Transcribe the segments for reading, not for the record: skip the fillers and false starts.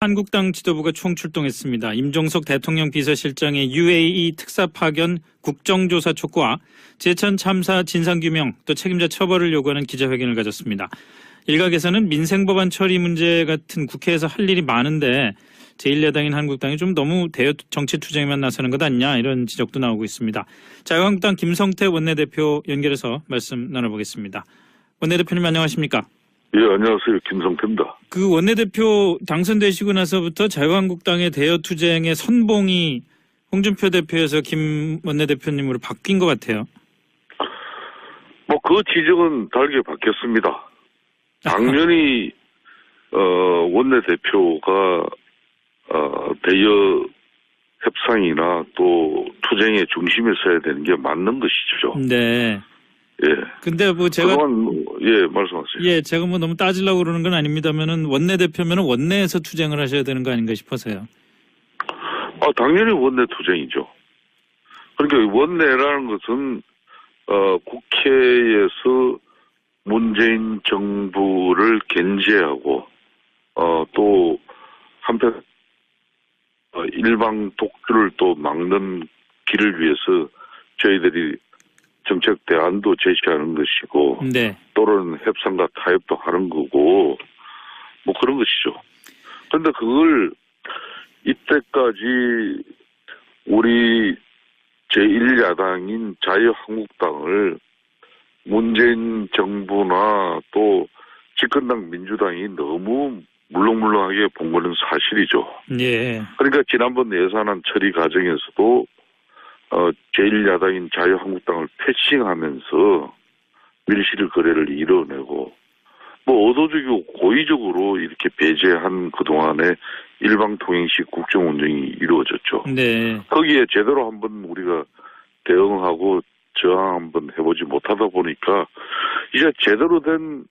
한국당 지도부가 총출동했습니다. 임종석 대통령 비서실장의 UAE 특사 파견 국정조사 촉구와 제천 참사 진상규명 또 책임자 처벌을 요구하는 기자회견을 가졌습니다. 일각에서는 민생법안 처리 문제 같은 국회에서 할 일이 많은데 제1야당인 한국당이 좀 너무 대여 정치투쟁에만 나서는 것 아니냐 이런 지적도 나오고 있습니다. 자유한국당 김성태 원내대표 연결해서 말씀 나눠보겠습니다. 원내대표님 안녕하십니까? 예, 안녕하세요. 김성태입니다. 그 원내대표 당선되시고 나서부터 자유한국당의 대여투쟁의 선봉이 홍준표 대표에서 김 원내대표님으로 바뀐 것 같아요. 그 지적은 다르게 바뀌었습니다. 당연히, 원내대표가, 대여 협상이나 또 투쟁의 중심에 서야 되는 게 맞는 것이죠. 네. 예. 근데 제가. 예, 말씀하세요. 예, 제가 너무 따지려고 그러는 건 아닙니다면은 원내대표면은 원내에서 투쟁을 하셔야 되는 거 아닌가 싶어서요. 당연히 원내 투쟁이죠. 그러니까 원내라는 것은, 국회에서 문재인 정부를 견제하고, 또, 한편, 일방 독주를 또 막는 길을 위해서 저희들이 정책 대안도 제시하는 것이고, 네. 또는 협상과 타협도 하는 거고, 그런 것이죠. 그런데 그걸 이때까지 우리 제1야당인 자유한국당을 문재인 정부나 또 집권당 민주당이 너무 물렁물렁하게 본 거는 사실이죠. 예. 그러니까 지난번 예산안 처리 과정에서도 제1야당인 자유한국당을 패싱하면서 밀실 거래를 이뤄내고 의도적이고 고의적으로 이렇게 배제한 그동안의 일방통행식 국정 운영이 이루어졌죠. 네. 거기에 제대로 한번 우리가 대응하고 저항 한번 해보지 못하다 보니까 이제 제대로 된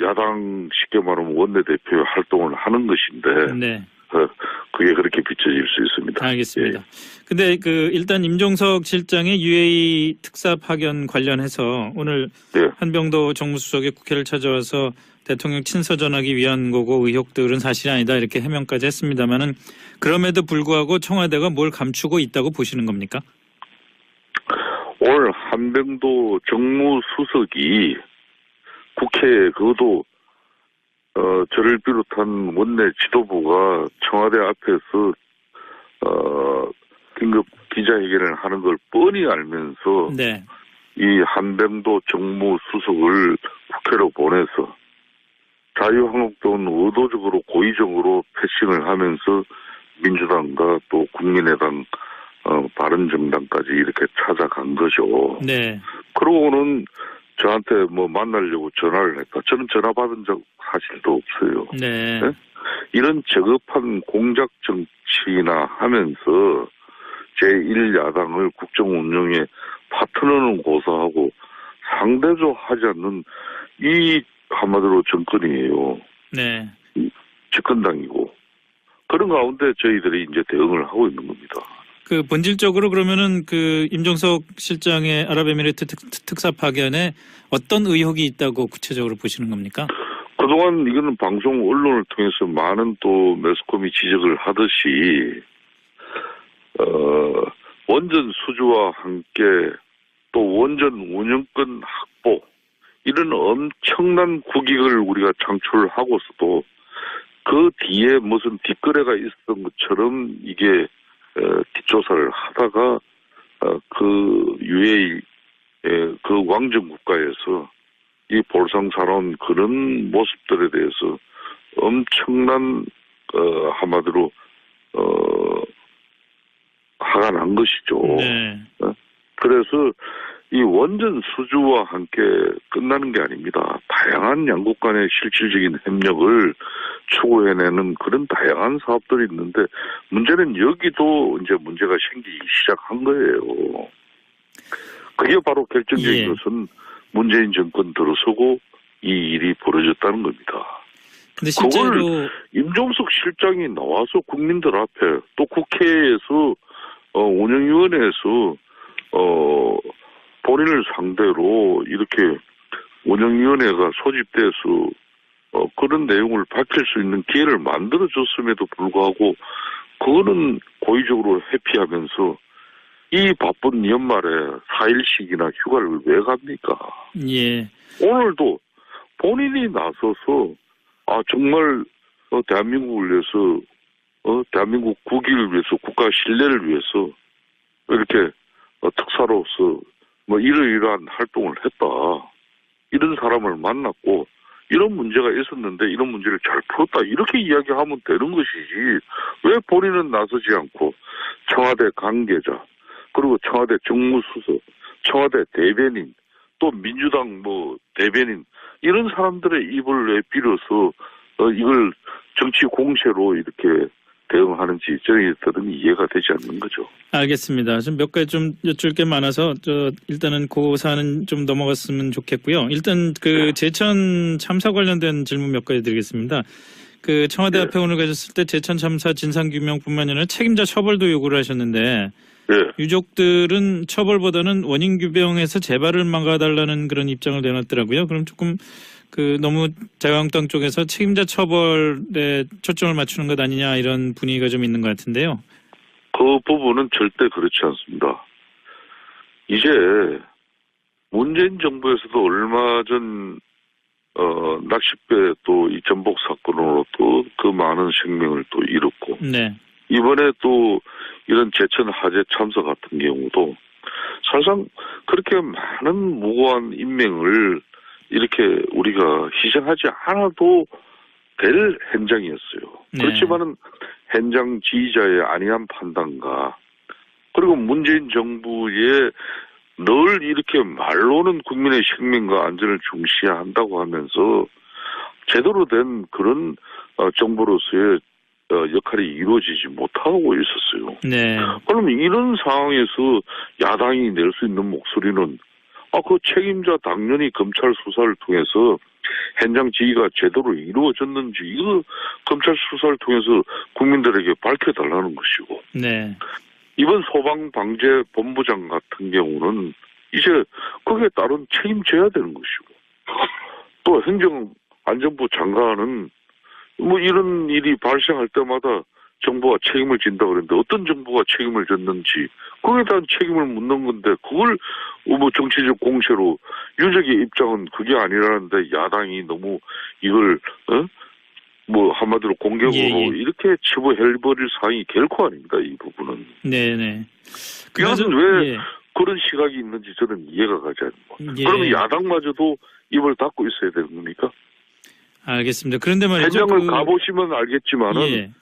야당 쉽게 말하면 원내대표 활동을 하는 것인데 네. 그게 그렇게 비춰질 수 있습니다. 알겠습니다. 근데 일단 임종석 실장의 UAE 특사 파견 관련해서 오늘 네. 한병도 정무수석이 국회를 찾아와서 대통령 친서 전하기 위한 거고 의혹들은 사실이 아니다 이렇게 해명까지 했습니다만은 그럼에도 불구하고 청와대가 뭘 감추고 있다고 보시는 겁니까? 오늘 한병도 정무수석이 국회에 그것도 저를 비롯한 원내 지도부가 청와대 앞에서 긴급 기자회견을 하는 걸 뻔히 알면서 네. 이 한병도 정무수석을 국회로 보내서 자유한국당은 의도적으로 고의적으로 패싱을 하면서 민주당과 또 국민의당 바른정당까지 이렇게 찾아간 거죠. 네. 그러고는 저한테 만나려고 전화를 했다. 저는 전화 받은 적 사실도 없어요. 네. 네? 이런 저급한 공작 정치나 하면서 제1야당을 국정 운영에 파트너는 고사하고 상대도 하지 않는 이 한마디로 정권이에요. 네. 집권당이고. 그런 가운데 저희들이 이제 대응을 하고 있는 겁니다. 본질적으로 그러면은 임종석 실장의 아랍에미리트 특사 파견에 어떤 의혹이 있다고 구체적으로 보시는 겁니까? 그동안 이거는 방송 언론을 통해서 많은 또 매스컴이 지적을 하듯이 원전 수주와 함께 또 원전 운영권 확보 이런 엄청난 국익을 우리가 창출하고서도 그 뒤에 무슨 뒷거래가 있었던 것처럼 이게 뒷조사를 하다가 UAE 그 왕정 국가에서 이 볼상사나운 그런 모습들에 대해서 엄청난 한마디로 화가 난 것이죠. 네. 그래서 이 원전 수주와 함께 끝나는 게 아닙니다. 다양한 양국 간의 실질적인 협력을 추구해내는 그런 다양한 사업들이 있는데 문제는 여기도 이제 문제가 생기기 시작한 거예요. 그게 바로 결정적인 것은 문재인 정권 들어서고 이 일이 벌어졌다는 겁니다. 근데 실제로 그걸 임종석 실장이 나와서 국민들 앞에 또 국회에서 운영위원회에서 본인을 상대로 이렇게 운영위원회가 소집돼서 그런 내용을 밝힐 수 있는 기회를 만들어줬음에도 불구하고 그거는 고의적으로 회피하면서 이 바쁜 연말에 4일씩이나 휴가를 왜 갑니까? 예. 오늘도 본인이 나서서 정말 대한민국을 위해서 대한민국 국익을 위해서 국가 신뢰를 위해서 이렇게 특사로서 뭐 이러이러한 활동을 했다. 이런 사람을 만났고 이런 문제가 있었는데 이런 문제를 잘 풀었다. 이렇게 이야기하면 되는 것이지. 왜 본인은 나서지 않고 청와대 관계자 그리고 청와대 정무수석, 청와대 대변인 또 민주당 대변인 이런 사람들의 입을 왜 빌어서 이걸 정치 공세로 이렇게 대응하는지 저희들은 이해가 되지 않는 거죠. 알겠습니다. 좀 몇 가지 좀 여쭐 게 많아서 일단은 그 사안은 좀 넘어갔으면 좋겠고요. 일단 그 제천 참사 관련된 질문 몇 가지 드리겠습니다. 그 청와대 앞에 오늘 가셨을 때 제천 참사 진상규명뿐만 아니라 책임자 처벌도 요구를 하셨는데 유족들은 처벌보다는 원인 규명해서 재발을 막아달라는 그런 입장을 내놨더라고요. 그럼 조금 너무 자유한국당 쪽에서 책임자 처벌에 초점을 맞추는 것 아니냐 이런 분위기가 좀 있는 것 같은데요. 그 부분은 절대 그렇지 않습니다. 이제 문재인 정부에서도 얼마 전 낚싯배 또 이 전복 사건으로 또 그 많은 생명을 또 잃었고 네. 이번에 또 이런 제천 화재 참사 같은 경우도 사실상 그렇게 많은 무고한 인명을 이렇게 우리가 희생하지 않아도 될 현장이었어요. 네. 그렇지만은 현장 지휘자의 안이한 판단과 그리고 문재인 정부의 늘 이렇게 말로는 국민의 생명과 안전을 중시한다고 하면서 제대로 된 그런 정부로서의 역할이 이루어지지 못하고 있었어요. 네. 그럼 이런 상황에서 야당이 낼 수 있는 목소리는 그 책임자 당연히 검찰 수사를 통해서 현장 지휘가 제대로 이루어졌는지 이거 검찰 수사를 통해서 국민들에게 밝혀달라는 것이고 네. 이번 소방방재본부장 같은 경우는 이제 거기에 따른 책임져야 되는 것이고 또 행정안전부 장관은 이런 일이 발생할 때마다 정부가 책임을 진다 그랬는데 어떤 정부가 책임을 졌는지 그에 대한 책임을 묻는 건데 그걸 정치적 공세로 유족의 입장은 그게 아니라는데 야당이 너무 이걸 한마디로 공격으로 이렇게 치부해버릴 사항이 결코 아닙니다. 이 부분은. 네네. 이것은 왜 그런 시각이 있는지 저는 이해가 가지 않습니다. 그러면 야당마저도 입을 닫고 있어야 되는 겁니까? 알겠습니다. 그런데 말이죠. 현장을 가보시면 알겠지만은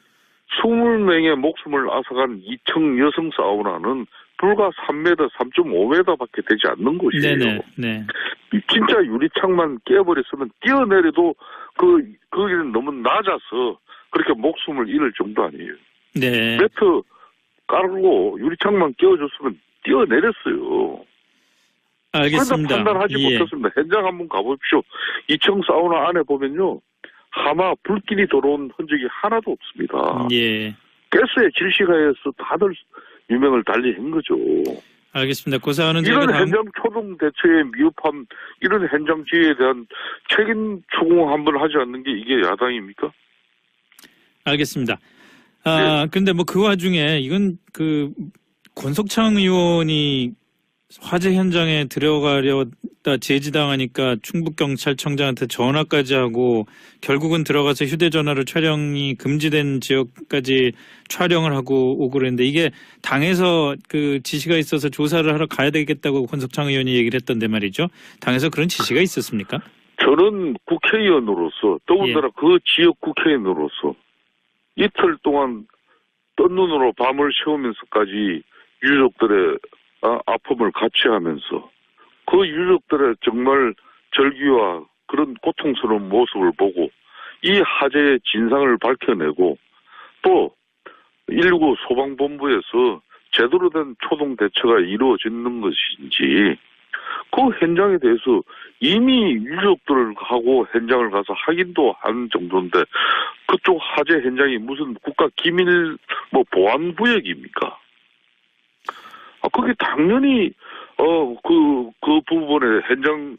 20명의 목숨을 앗아간 2층 여성 사우나는 불과 3m, 3.5m밖에 되지 않는 곳이에요. 네네. 네. 진짜 유리창만 깨버렸으면 뛰어내려도 거기는 너무 낮아서 그렇게 목숨을 잃을 정도 아니에요. 네. 매트 깔고 유리창만 깨워줬으면 뛰어내렸어요. 알겠습니다. 그런데 판단하지 못했습니다. 현장 한번 가보십시오. 2층 사우나 안에 보면요. 하마 불길이 들어온 흔적이 하나도 없습니다. 예. 가스에 질식하여서 다들 유명을 달리 한 거죠. 알겠습니다. 그 사안은 이런 현장 초동 대처의 미흡함, 이런 현장 지휘에 대한 책임 추궁 한번 하지 않는 게 이게 야당입니까? 알겠습니다. 근데 그 와중에 이건 권석창 의원이 화재 현장에 들어가려다 제지당하니까 충북경찰청장한테 전화까지 하고 결국은 들어가서 휴대전화로 촬영이 금지된 지역까지 촬영을 하고 오고 그랬는데 이게 당에서 지시가 있어서 조사를 하러 가야 되겠다고 권석창 의원이 얘기를 했던데 말이죠. 당에서 그런 지시가 있었습니까? 저는 국회의원으로서 더군다나 그 지역 국회의원으로서 이틀 동안 뜬 눈으로 밤을 새우면서까지 유족들의 아픔을 같이 하면서 그 유족들의 정말 절규와 그런 고통스러운 모습을 보고 이 화재의 진상을 밝혀내고 또 119 소방본부에서 제대로 된 초동 대처가 이루어지는 것인지 그 현장에 대해서 이미 유족들하고 현장을 가서 확인도 한 정도인데 그쪽 화재 현장이 무슨 국가 기밀 보안구역입니까? 그게 당연히 그 부분에 현장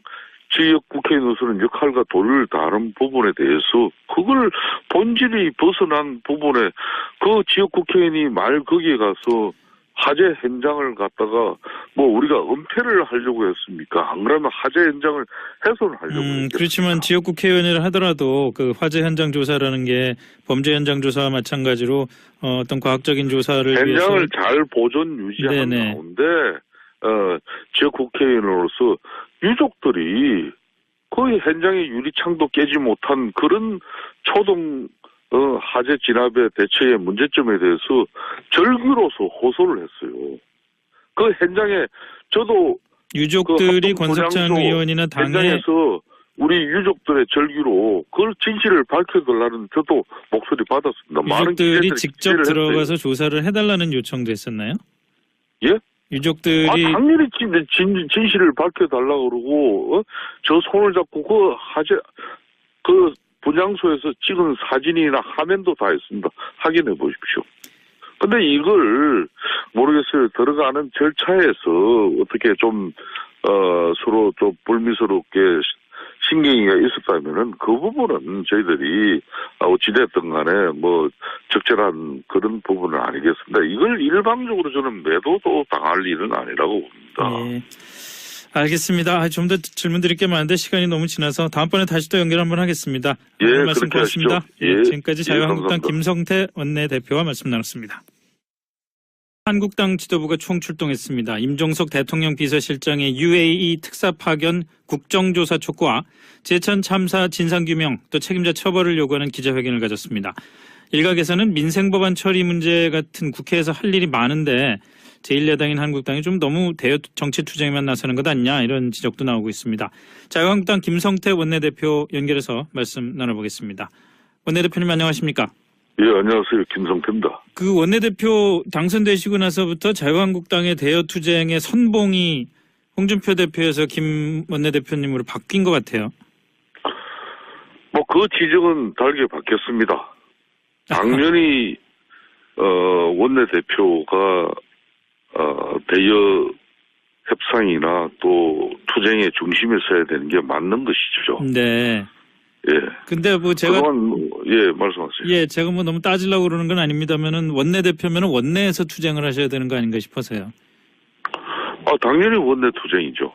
지역 국회의원으로서는 역할과 도리를 다하는 부분에 대해서 그걸 본질이 벗어난 부분에 그 지역 국회의원이 말 거기에 가서 화재 현장을 갖다가 뭐 우리가 은폐를 하려고 했습니까? 안 그러면 화재 현장을 훼손하려고 했습니까? 그렇지만 지역 국회의원을 하더라도 그 화재 현장 조사라는 게 범죄 현장 조사와 마찬가지로 어떤 과학적인 조사를 위해서 현장을 잘 보존 유지하는 네네. 가운데 지역 국회의원으로서 유족들이 거의 현장의 유리창도 깨지 못한 그런 초동 화재 진압의 대처의 문제점에 대해서 절규로서 호소를 했어요. 그 현장에 저도 유족들이 그 권석찬 합동 의원이나 당에 현장에서 우리 유족들의 절규로 그걸 진실을 밝혀달라는 저도 목소리 받았습니다. 많은 유족들이 기자들이 직접 기대를 들어가서 했어요. 조사를 해달라는 요청도 했었나요? 예? 유족들이 당연히 진실을 밝혀달라고 그러고 저 손을 잡고 그 화재 그 분향소에서 찍은 사진이나 화면도 다 있습니다. 확인해 보십시오. 근데 이걸 모르겠어요. 들어가는 절차에서 어떻게 좀 서로 좀 불미스럽게 신경이가 있었다면은 그 부분은 저희들이 어찌됐든 간에 뭐 적절한 그런 부분은 아니겠습니다. 이걸 일방적으로 저는 매도도 당할 일은 아니라고 봅니다. 네. 알겠습니다. 좀 더 질문 드릴 게 많은데 시간이 너무 지나서 다음번에 다시 또 연결 한번 하겠습니다. 예, 오늘 말씀 그렇게 고맙습니다. 하시죠. 예, 지금까지 자유한국당 감사합니다. 김성태 원내대표와 말씀 나눴습니다. 한국당 지도부가 총출동했습니다. 임종석 대통령 비서실장의 UAE 특사 파견 국정조사 촉구와 제천 참사 진상규명 또 책임자 처벌을 요구하는 기자회견을 가졌습니다. 일각에서는 민생법안 처리 문제 같은 국회에서 할 일이 많은데 제1야당인 한국당이 좀 너무 대여 정치 투쟁에만 나서는 것 아니냐 이런 지적도 나오고 있습니다. 자유한국당 김성태 원내대표 연결해서 말씀 나눠보겠습니다. 원내대표님 안녕하십니까? 예, 안녕하세요. 김성태입니다. 그 원내대표 당선되시고 나서부터 자유한국당의 대여 투쟁의 선봉이 홍준표 대표에서 김 원내대표님으로 바뀐 것 같아요. 뭐 그 지적은 다르게 바뀌었습니다. 당연히 원내대표가 대여 협상이나 또 투쟁의 중심에 서야 되는 게 맞는 것이죠. 네. 예. 근데 뭐 제가 그동안 예 말씀하세요. 제가 뭐 너무 따지려고 그러는 건 아닙니다만은 원내대표면은 원내에서 투쟁을 하셔야 되는 거 아닌가 싶어서요. 당연히 원내 투쟁이죠.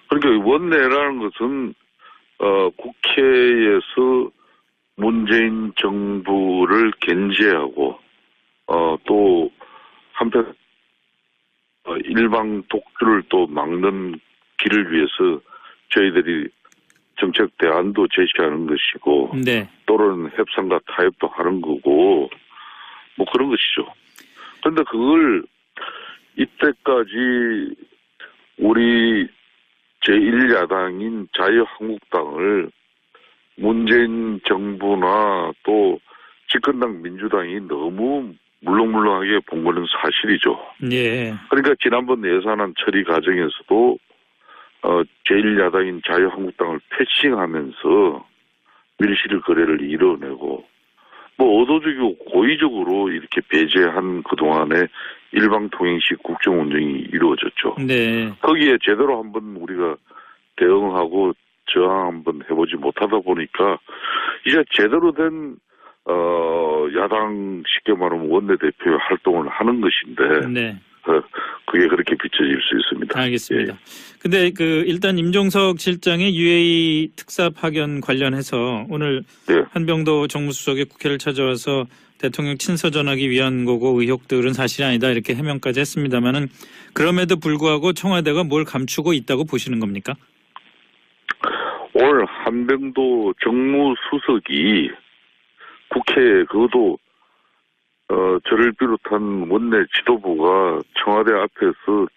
그러니까 원내라는 것은 국회에서 문재인 정부를 견제하고 또 한편 일방 독주를 또 막는 길을 위해서 저희들이 정책 대안도 제시하는 것이고 네. 또는 협상과 타협도 하는 거고 뭐 그런 것이죠. 그런데 그걸 이때까지 우리 제1야당인 자유한국당을 문재인 정부나 또 집권당 민주당이 너무 물렁물렁하게 본 거는 사실이죠. 예. 그러니까 지난번 예산안 처리 과정에서도 제1야당인 자유한국당을 패싱하면서 밀실 거래를 이뤄내고 뭐 의도적이고 고의적으로 이렇게 배제한 그동안의 일방통행식 국정운영이 이루어졌죠. 네. 거기에 제대로 한번 우리가 대응하고 저항 한번 해보지 못하다 보니까 이제 제대로 된 야당 쉽게 말하면 원내대표 활동을 하는 것인데 네. 그게 그렇게 비춰질 수 있습니다. 알겠습니다. 예. 근데 일단 임종석 실장의 UAE 특사 파견 관련해서 오늘 예. 한병도 정무수석이 국회를 찾아와서 대통령 친서 전하기 위한 거고 의혹들은 사실이 아니다 이렇게 해명까지 했습니다만은 그럼에도 불구하고 청와대가 뭘 감추고 있다고 보시는 겁니까? 오늘 한병도 정무수석이 국회에 그것도 저를 비롯한 원내 지도부가 청와대 앞에서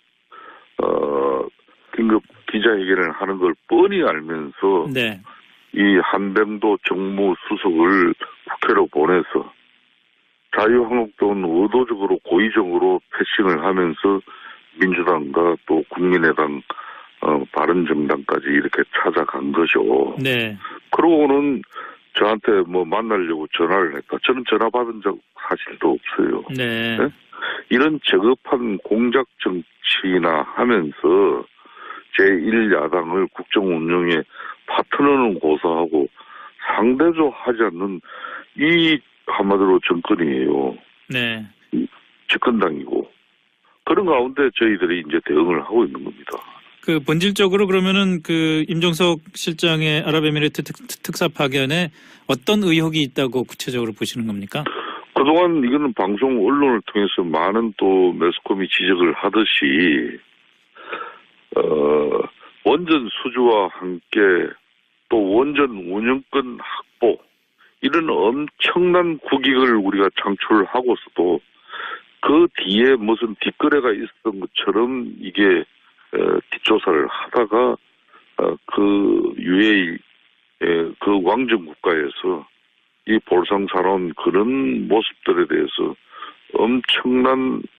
긴급 기자회견을 하는 걸 뻔히 알면서 네. 이 한병도 정무수석을 국회로 보내서 자유한국당은 의도적으로 고의적으로 패싱을 하면서 민주당과 또 국민의당 바른정당까지 이렇게 찾아간 거죠. 네. 그러고는 저한테 뭐 만나려고 전화를 했다. 저는 전화 받은 적 사실도 없어요. 네. 네? 이런 저급한 공작 정치나 하면서 제1야당을 국정 운영에 파트너는 고사하고 상대조 하지 않는 이 한마디로 정권이에요. 네. 집권당이고. 그런 가운데 저희들이 이제 대응을 하고 있는 겁니다. 그 본질적으로 그러면은 그 임종석 실장의 아랍에미리트 특사 파견에 어떤 의혹이 있다고 구체적으로 보시는 겁니까? 그동안 이거는 방송 언론을 통해서 많은 또 매스컴이 지적을 하듯이 원전 수주와 함께 또 원전 운영권 확보 이런 엄청난 국익을 우리가 창출하고서도 그 뒤에 무슨 뒷거래가 있었던 것처럼 이게 뒷조사를 하다가 그 UAE 그 왕정 국가에서 이 볼상사나운 그런 모습들에 대해서 엄청난